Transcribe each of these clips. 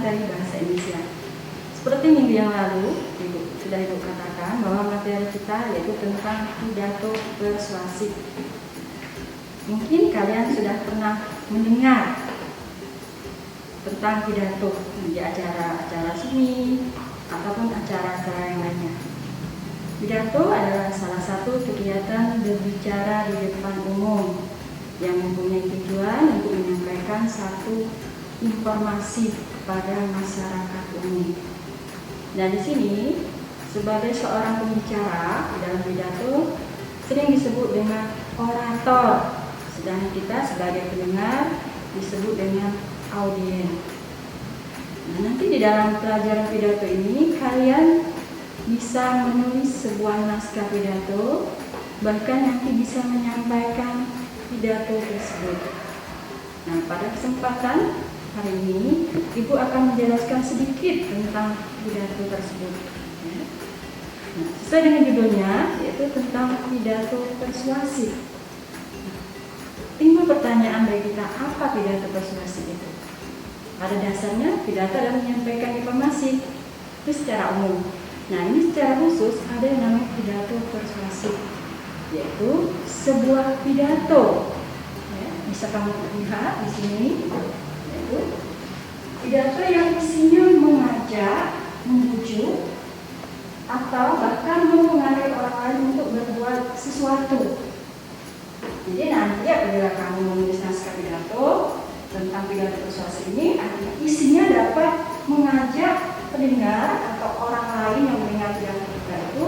materi bahasa Indonesia. Seperti minggu yang lalu, sudah Ibu katakan bahwa materi kita yaitu tentang pidato persuasif. Mungkin kalian sudah pernah mendengar tentang pidato di acara-acara seni ataupun acara-acara yang lainnya. Pidato adalah salah satu kegiatan berbicara di depan umum yang mempunyai tujuan untuk menyampaikan satu informasi kepada masyarakat umum. Nah, di sini sebagai seorang pembicara dalam pidato sering disebut dengan orator, sedangkan kita sebagai pendengar disebut dengan audien. Nah, nanti di dalam pelajaran pidato ini kalian bisa menulis sebuah naskah pidato, bahkan nanti bisa menyampaikan pidato tersebut. Nah, pada kesempatan hari ini Ibu akan menjelaskan sedikit tentang pidato tersebut. Nah, sesuai dengan judulnya, yaitu tentang pidato persuasif. Timbul pertanyaan bagi kita, apa pidato persuasif itu? Pada dasarnya pidato adalah menyampaikan informasi itu secara umum. Nah, ini secara khusus ada yang namanya pidato persuasif, yaitu sebuah pidato. Ya, bisa kamu lihat di sini, yaitu pidato yang isinya mengajak, membujuk, atau bahkan mempengaruhi orang lain untuk berbuat sesuatu. Jadi nanti apabila kamu menulis naskah pidato tentang pidato persuasif ini, isinya dapat mengajak pendengar atau orang lain yang mendengar pidato kita itu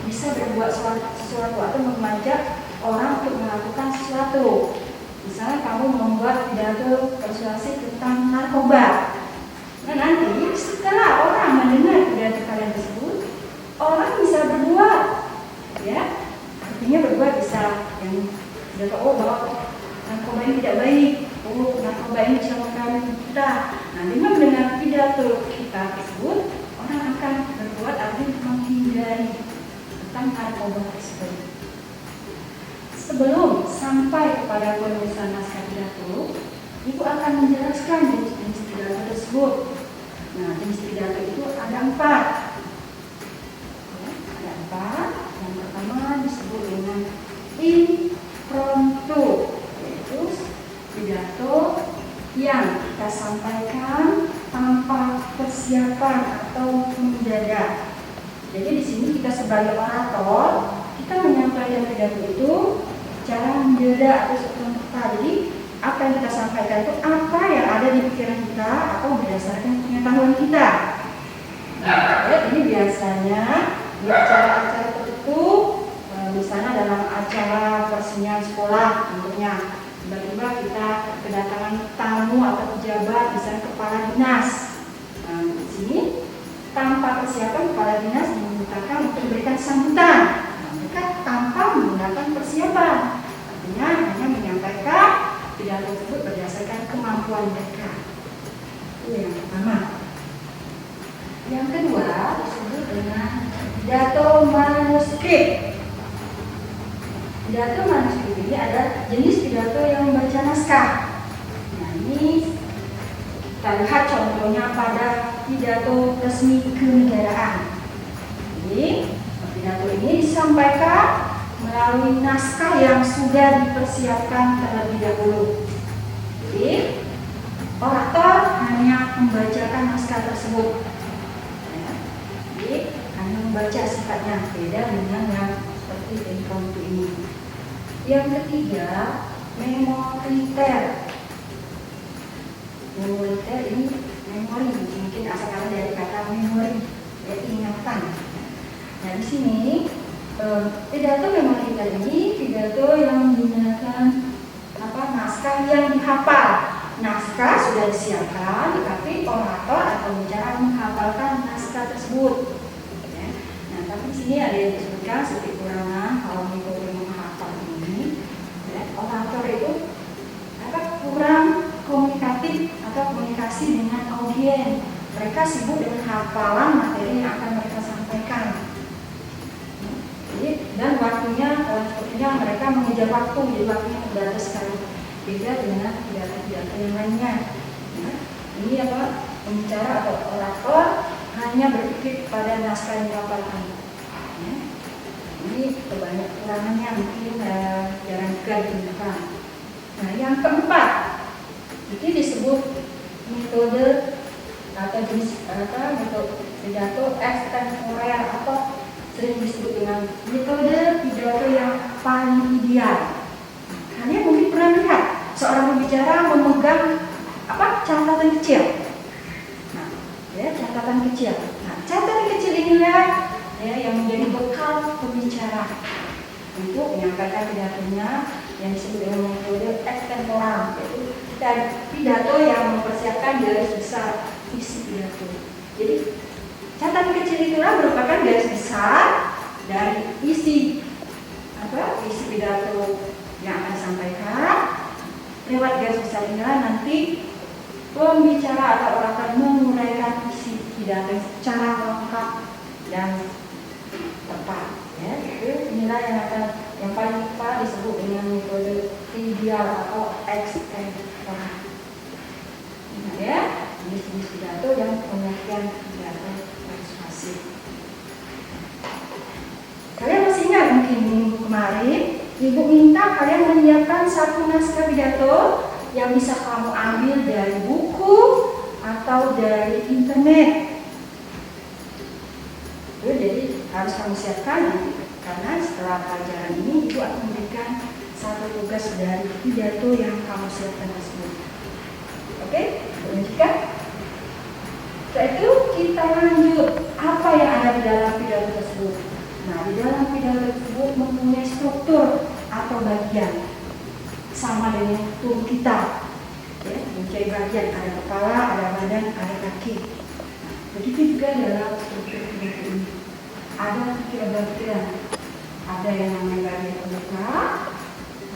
bisa berbuat sesuatu atau mengajak orang untuk melakukan sesuatu. Misalnya kamu membuat pidato persuasif tentang narkoba. Nah, nanti setelah orang mendengar pidato kalian tersebut, orang bisa berbuat, ya. Artinya berbuat bisa yang sudah tahu bahwa narkoba ini tidak baik. Oh, narkoba ini bisa mempengaruhi kita. Nah, dengan mendengar pidato kita tersebut, orang akan berbuat artinya menghindari tentang narkoba tersebut. Sebelum sampai kepada penulisan naskah pidato, Ibu akan menjelaskan jenis-jenis pidato tersebut. Nah, jenis pidato itu ada 4. Ya, ada 4. Yang pertama disebut dengan impromptu, yaitu pidato yang kita sampaikan tanpa persiapan atau mendadak. Jadi di sini kita sebagai orator, kita menyampaikan pidato itu secara mendadak atau spontan. Jadi apa yang kita sampaikan itu apa yang ada di pikiran kita atau berdasarkan pengetahuan kita. Ya, ini biasanya di acara-acara tertentu, misalnya dalam acara peresmian sekolah tentunya, tiba-tiba kita kedatangan tamu atau pejabat, misalnya kepala dinas. Nah, di sini tanpa persiapan kepala dinas dimintakan untuk memberikan sambutan. Nah, mereka tanpa menggunakan persiapan, artinya hanya menyampaikan pidato tersebut berdasarkan kemampuan mereka. Itu yang pertama. Yang kedua disebut dengan pidato manuskrip. Pidato manuskrip ini ada jenis pidato yang membaca naskah. Nah, ini kita lihat contohnya pada pidato resmi kenegaraan. Jadi, pidato ini disampaikan melalui naskah yang sudah dipersiapkan terlebih dahulu. Jadi, orator hanya membacakan naskah tersebut. Ya. Jadi, hanya membaca sifatnya, beda dengan yang seperti impromptu ini. Yang ketiga, memoriter. Memoriter ini memori, mungkin asalnya dari kata memori, yaitu ingatan. Nah, di sini pidato memoriter ini pidato yang menggunakan naskah yang dihafal. Naskah sudah disiapkan, tetapi orator atau pembicara menghafalkan naskah tersebut. Ya. Nah, tapi di sini ada yang disebutkan seperti kekurangan kalau mengikuti menghafal ini. Ya, orator itu kurang komunikatif atau komunikasi dengan audien. Mereka sibuk dengan hafalan materi yang akan mereka sampaikan. Jadi, dan waktunya sepertinya mereka mengejar waktu, jadi waktunya terbatas sekali. Beda dengan pidato-pidato yang lainnya. Ya, ini pembicara atau orator hanya berpikir pada naskah yang dihafalkan. Ya. Ini banyak kekurangannya, mungkin jarang juga digunakan. Nah, yang keempat, itu disebut metode atau jenis metode pidato extemporer atau sering disebut dengan metode pidato yang paling ideal. Kalian mungkin pernah lihat seorang pembicara memegang catatan kecil. Nah, ya, catatan kecil. Nah, catatan kecil inilah ya yang menjadi bekal pembicara untuk menyampaikan pidatonya yang disebut dengan metode extemporer, yaitu pidato yang mempersiapkan garis besar isi pidato. Jadi catatan kecil itulah merupakan garis besar dari isi pidato yang akan disampaikan. Lewat garis besar inilah nanti pembicara atau orator menguraikan isi pidato secara lengkap dan tepat. Ya, inilah yang paling tepat disebut dengan metode ideal atau extemporer. Nah, ya, jenis pidato yang penyampaian pidato persuasif. Kalian masih ingat mungkin minggu kemarin Ibu minta kalian menyiapkan satu naskah pidato yang bisa kamu ambil dari buku atau dari internet. Jadi harus kamu siapkan nanti, karena setelah pelajaran ini Ibu akan memberikan satu tugas dari pidato yang kamu siapkan tersebut. Oke, lanjutkan. Setelah itu kita lanjut apa yang ada di dalam pidato tersebut. Nah, di dalam pidato tersebut mempunyai struktur atau bagian sama dengan tubuh kita. Ya, mempunyai bagian, ada kepala, ada badan, ada kaki. Nah, begitu juga dalam struktur pidato ini. Ada tiga bagian. Ada yang namanya bagian pembuka,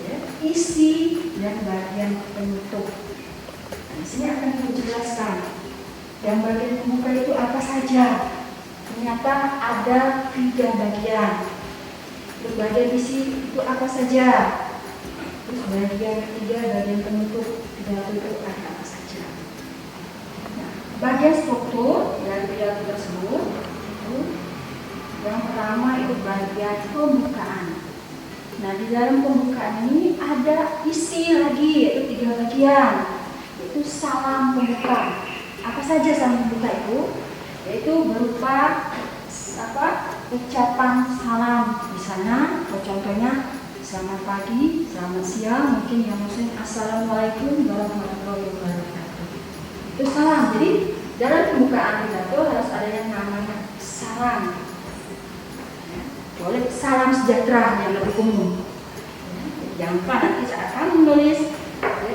ya, isi, dan bagian penutup. Nah, di sini akan dijelaskan. Yang bagian pembuka itu apa saja? Ternyata ada 3 bagian. Terus bagian isi itu apa saja? Terus bagian ketiga, bagian penutup pidato itu ada apa saja? Nah, bagian struktur dari pidato tersebut itu yang pertama itu bagian pembukaan. Nah, di dalam pembukaan ini ada isi lagi, yaitu 3 bagian, yaitu salam pembuka. Apa saja salam pembuka itu? Yaitu berupa ucapan salam di sana. Contohnya selamat pagi, selamat siang, mungkin yang muslim assalamualaikum warahmatullahi wabarakatuh. Itu salam. Jadi dalam pembukaan pidato harus ada yang namanya salam. Boleh salam sejahtera yang lebih umum. Jangan lupa nanti saat kamu menulis,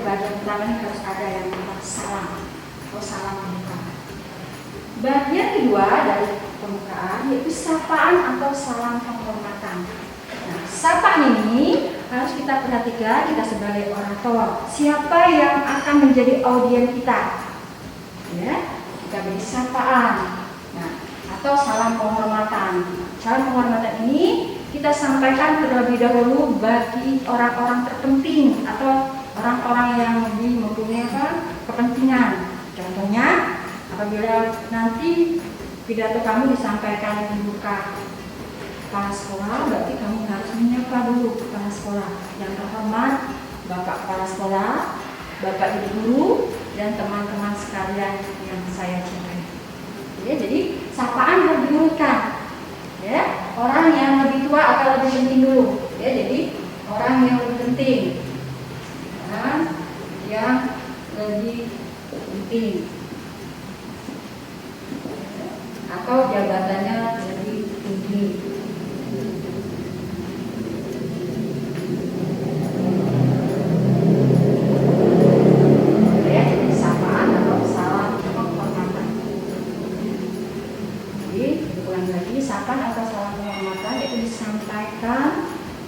bagian pertama ini harus ada yang namanya salam atau salam pembuka. Bagian kedua dari pembukaan yaitu sapaan atau salam penghormatan. Nah, sapaan ini harus kita perhatikan kita sebagai orator. Siapa yang akan menjadi audien kita? Ya, kita beri sapaan. Nah, atau salam penghormatan. Salam penghormatan ini kita sampaikan terlebih dahulu bagi orang-orang terpenting atau orang-orang yang lebih mempunyai kepentingan. Contohnya, apabila nanti pidato kamu disampaikan di muka kepala sekolah, berarti kamu harus menyapa dulu kepala sekolah. Yang terhormat, Bapak Kepala Sekolah, Bapak Ibu Guru, dan teman-teman sekalian yang saya cintai. Ya, jadi sapaan harus diurutkan. Ya, orang yang lebih tua atau lebih penting dulu. Ya, jadi orang yang lebih penting, orang yang lebih penting, atau jabatannya lebih tinggi. Ya, jadi sapaan atau salam penghormatan. Jadi ulang lagi, sapaan atau salam penghormatan itu disampaikan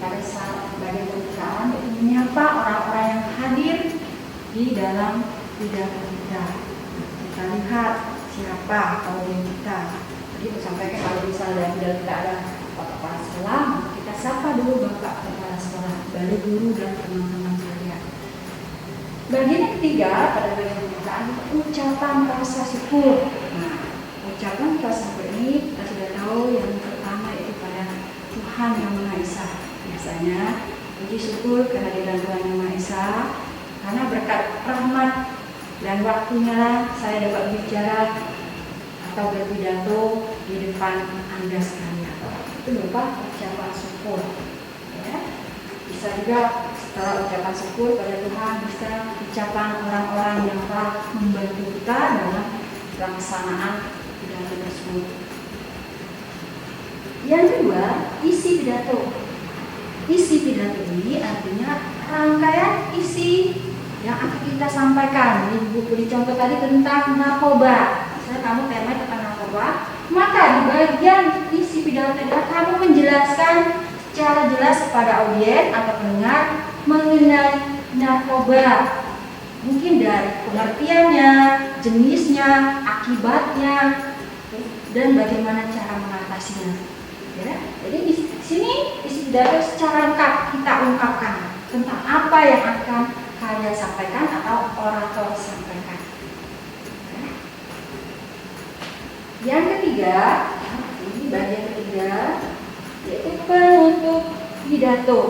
pada saat bagian pembukaan, yaitu menyapa orang-orang yang hadir di dalam pidato kita. Kita lihat siapa audien kita. Jadi sampaikan kalau misalnya dalam tidak ada Bapak Kepala Sekolah, kita sapa dulu Bapak Kepala Sekolah, dari guru dan teman-teman sekalian. Bagian ketiga pada bagian pembukaan ucapan rasa syukur. Nah, ucapan rasa syukur ini kita sudah tahu yang pertama itu pada Tuhan Yang Maha Esa. Biasanya puji syukur kehadiran Tuhan Yang Maha Esa, karena berkat rahmat dan waktunya lah saya dapat bicara atau berpidato di depan Anda sekalian. Itu berupa ucapan syukur. Ya. Bisa juga setelah ucapan syukur pada Tuhan, bisa ucapan orang-orang yang telah membantu kita dalam pelaksanaan pidato tersebut. Yang kedua, isi pidato. Isi pidato ini artinya rangkaian isi yang akan kita sampaikan. Di buku dicontoh tadi tentang narkoba. Misalnya kamu tema tentang narkoba, maka di bagian isi pidato adalah kamu menjelaskan secara jelas kepada audiens atau pendengar mengenai narkoba. Mungkin dari pengertiannya, jenisnya, akibatnya, dan bagaimana cara mengatasinya. Ya, jadi di sini isi pidato secara lengkap kita ungkapkan tentang apa yang akan kalian sampaikan atau orator sampaikan. Ya. Yang ketiga, ini bagian ketiga, yaitu penutup pidato.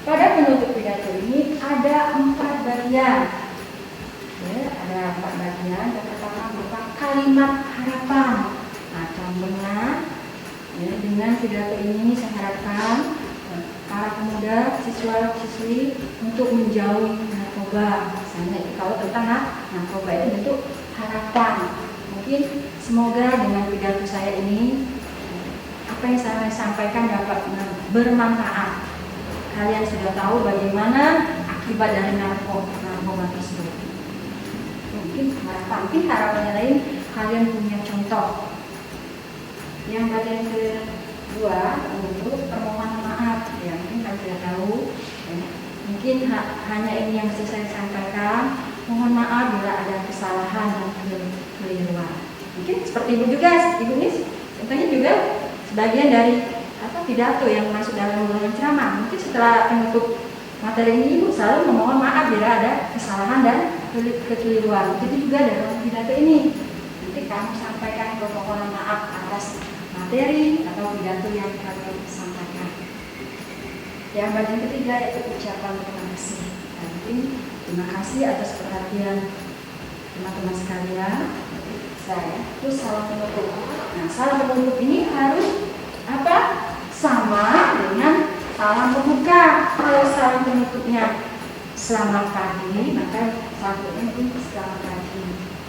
Pada penutup pidato ini ada 4 bagian. Ya, ada 4 bagian. Yang pertama berupa kalimat harapan. Nah, contohnya ya, dengan pidato ini saya harapkan para pemuda, siswa-siswi untuk menjauhi narkoba. Misalnya kalau tentang narkoba itu bentuk harapan. Mungkin semoga dengan pidato saya ini apa yang saya sampaikan dapat bermanfaat. Kalian sudah tahu bagaimana akibat dari narkoba tersebut. Mungkin harapannya lain kalian punya contoh. Yang bagian kedua untuk permohonan maaf. Ya, mungkin kalian sudah tahu. Ya. Mungkin hanya ini yang bisa saya sampaikan. Mohon maaf bila ada kesalahan dan kekeliruan. Mungkin seperti ibu juga, ibu ini contohnya juga sebagian dari pidato yang masuk dalam ruangan ceramah. Mungkin setelah menutup materi ini ibu selalu memohon maaf bila ada kesalahan dan kekeliruan. Begitu juga dalam pidato ini. Nanti kamu sampaikan permohonan maaf atas materi atau pidato yang kalian sampaikan. Yang bagian ketiga yaitu ucapan terima kasih. Dan mungkin terima kasih atas perhatian teman-teman sekalian. Saya terus salam penutup. Nah, salam penutup ini harus apa? Sama dengan salam pembuka. Kalau salam penutupnya selamat pagi, maka salam penutupnya mungkin selamat pagi.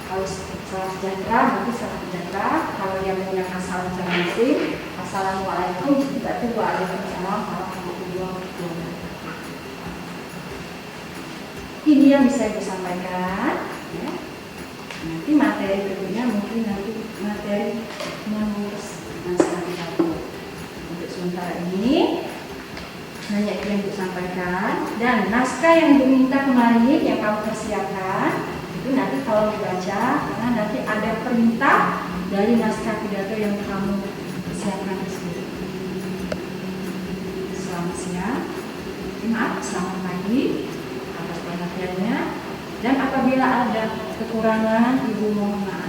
Kalau salam sejahtera, mungkin salam sejahtera. Kalau yang menggunakan salam secara muslim, assalamualaikum, berarti waalaikumsalam warahmatullahi wabarakatuh. Ini yang bisa saya sampaikan. Ya. Nanti materi berikutnya mungkin nanti materi menulis naskah pidato. Untuk sementara ini hanya itu yang disampaikan, dan naskah yang diminta kemarin yang kamu persiapkan itu nanti kalau dibaca, karena nanti ada perintah dari naskah pidato yang kamu siapkan tersebut. Selamat siang, maaf, selamat pagi atas perhatiannya, dan apabila ada kekurangan ibu mohon maaf.